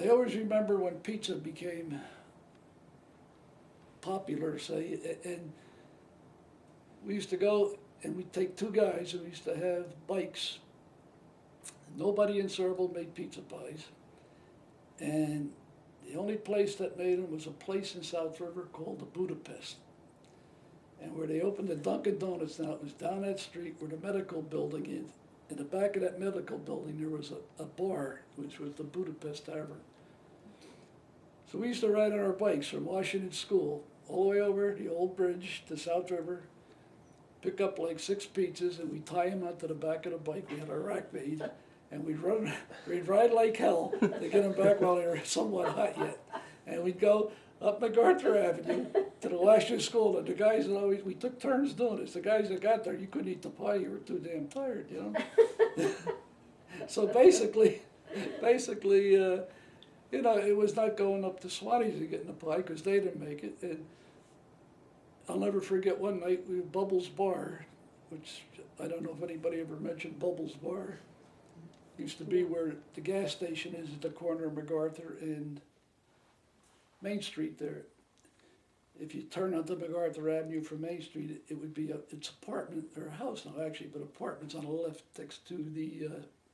I always remember when pizza became popular, say, and we used to go and we'd take two guys and we used to have bikes. Nobody in Sayreville made pizza pies. And the only place that made them was a place in South River called the Budapest. And where they opened the Dunkin' Donuts now, it was down that street where the medical building is. In the back of that medical building, there was a bar, which was the Budapest Tavern. So we used to ride on our bikes from Washington School all the way over the old bridge to South River, pick up like 6 pizzas, and we'd tie them onto the back of the bike. We had a rack made, and we'd ride like hell to get them back while they were somewhat hot yet. And we'd go up MacArthur Avenue to the Washington School, and the guys that always, we took turns doing this. The guys that got there, you couldn't eat the pie, you were too damn tired, you know? So basically, you know, it was not going up to Swanee's and getting the pie because they didn't make it. And I'll never forget one night we were Bubbles Bar, which I don't know if anybody ever mentioned Bubbles Bar. It used to be where the gas station is at the corner of MacArthur and Main Street there. If you turn onto MacArthur Avenue from Main Street, it would be it's apartment or a house now actually, but apartments on the left next to the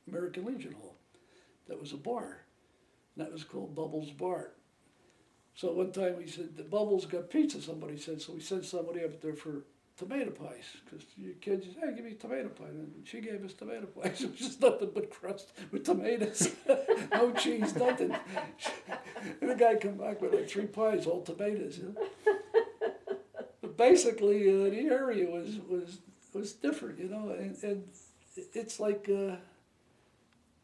American Legion Hall. That was a bar. And that was called Bubbles Bar. So one time we said, the Bubbles got pizza, somebody said, so we sent somebody up there for tomato pies, because your kids said, hey, give me tomato pie. And she gave us tomato pies. It was just nothing but crust with tomatoes, no cheese, nothing. And the guy come back with like 3 pies, all tomatoes. You know? But basically, the area was different, you know, and it's like,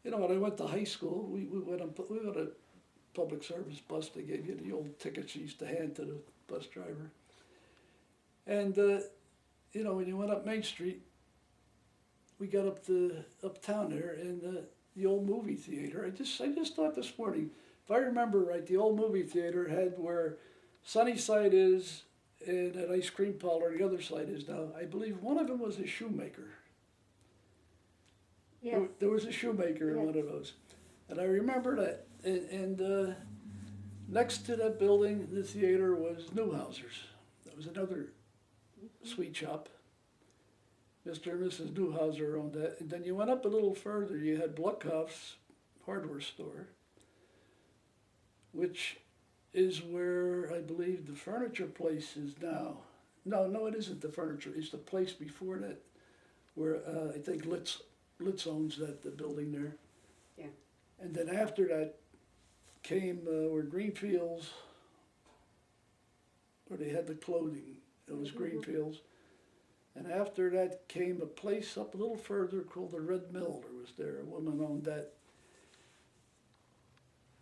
you know, when I went to high school, we went on a public service bus. They gave you the old tickets you used to hand to the bus driver. And, you know, when you went up Main Street, we got uptown there, and the old movie theater. I just thought this morning, if I remember right, the old movie theater had where Sunnyside is and that ice cream parlor, the other side is now. I believe one of them was a shoemaker. Yes. There was a shoemaker in Yes. one of those. And I remember that. And next to that building, the theater, was Newhouser's. That was another sweet shop. Mr. and Mrs. Newhouser owned that. And then you went up a little further, you had Bluckhoff's hardware store, which is where I believe the furniture place is now. No, it isn't the furniture. It's the place before that, where I think Litz owns the building there. Yeah. And then after that came where Greenfields, where they had the clothing. It was Greenfields. And after that came a place up a little further called the Red Mill. A woman owned that.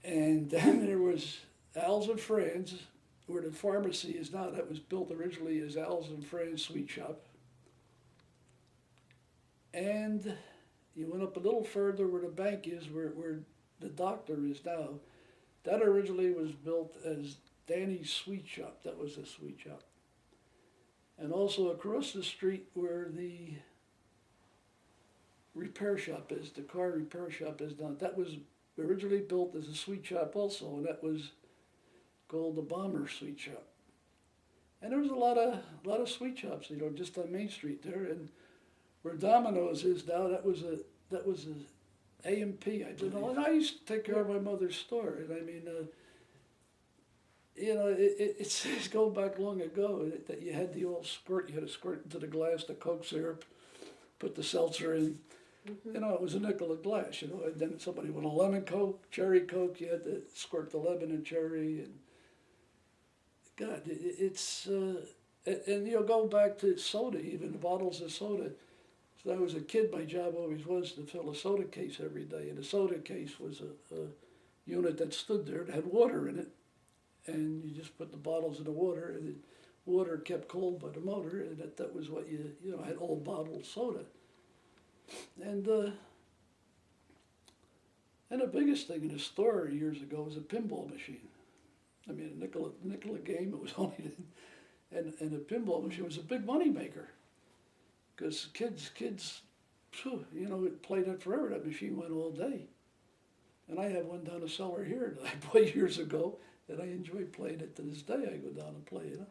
And then there was Al's and Fran's, where the pharmacy is now. That was built originally as Al's and Fran's Sweet Shop. And you went up a little further where the bank is, where the doctor is now. That originally was built as Danny's Sweet Shop. That was a sweet shop. And also across the street where the repair shop is, the car repair shop is now, that was originally built as a sweet shop also, and that was called the Bomber Sweet Shop. And there was a lot of sweet shops, you know, just on Main Street there. And where Domino's is now, that was a AMP. I didn't know, and I used to take care of my mother's store. And I mean, you know, it's going back long ago that you had the old squirt. You had to squirt into the glass the Coke syrup, put the seltzer in. Mm-hmm. You know, it was a nickel a glass. You know, and then somebody with a lemon Coke, cherry Coke, you had to squirt the lemon and cherry. And God, it's and you know, go back to soda, even the bottles of soda. So I was a kid, my job always was to fill a soda case every day, and the soda case was a unit that stood there that had water in it, and you just put the bottles in the water, and the water kept cold by the motor, and that was what you know, had old bottled soda. And the biggest thing in the store years ago was a pinball machine. I mean, a nickel a game, it was only, and a pinball machine was a big money maker. Because kids, you know, played it forever. That machine went all day. And I have one down the cellar here that I played years ago, and I enjoy playing it to this day. I go down and play, you know.